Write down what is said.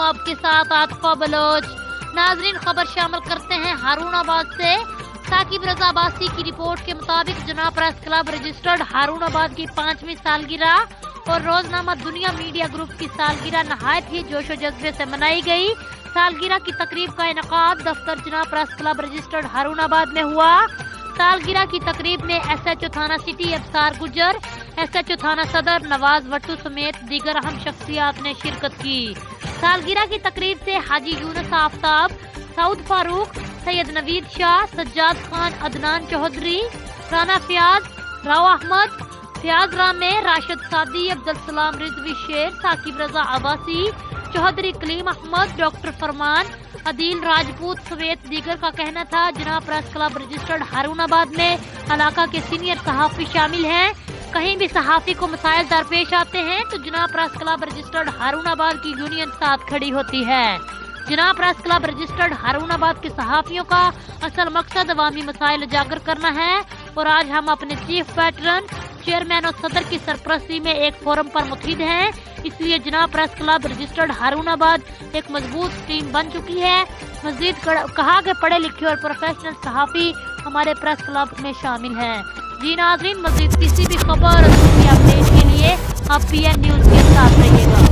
आफ्ताब के साथ आतिफा बलोच। नाजरीन, खबर शामिल करते हैं हारूनाबाद से। साकिब रजा अब्बासी की रिपोर्ट के मुताबिक जना प्रेस क्लब रजिस्टर्ड हारूनाबाद की 5वीं सालगिरह और रोजनामा दुनिया मीडिया ग्रुप की सालगिरह नहायत ही जोशो जज्बे से मनाई गई। सालगिरह की तकरीब का इनेकाद दफ्तर जना प्रेस क्लब रजिस्टर्ड हारूनाबाद में हुआ। सालगिरह की तकरीब में SHO थाना सिटी अफसार गुजर, SHO थाना सदर नवाज वट्टू समेत दीगर अहम शख्सियात ने शिरकत की। सालगिरह की तकरीब से हाजी यूनुस आफ्ताब, सऊद फारूक, सैयद नवीद शाह, सज्जाद खान, अदनान चौधरी, राना फयाज, राव अहमद, फयाज रामे, राशिद सादी, अब्दुल सलाम रिजवी शेर, साकिब रजा अब्बासी, चौधरी कलीम अहमद, डॉक्टर फरमान, अदील राजपूत समेत दीगर का कहना था जनाब प्रेस क्लब रजिस्टर्ड हारूनाबाद में इलाका के सीनियर सहाफी शामिल हैं। कहीं भी सहाफी को मसाइल दरपेश आते हैं तो जनाब प्रेस क्लब रजिस्टर्ड हारूनाबाद की यूनियन साथ खड़ी होती है। जनाब प्रेस क्लब रजिस्टर्ड हारूनाबाद के सहाफियों का असल मकसद अवामी मसाइल उजागर करना है और आज हम अपने चीफ पैटर्न, चेयरमैन और सदर की सरपरस्ती में एक फोरम पर मुतहिद हैं। इसलिए जनाब प्रेस क्लब रजिस्टर्ड हारूनाबाद एक मजबूत टीम बन चुकी है। मजीद कहा कि पढ़े लिखे और प्रोफेशनल सहाफी हमारे प्रेस क्लब में शामिल हैं। जी नाज़रीन, मजीद किसी भी खबर और अपडेट के लिए आप PN न्यूज़ के साथ रहिएगा।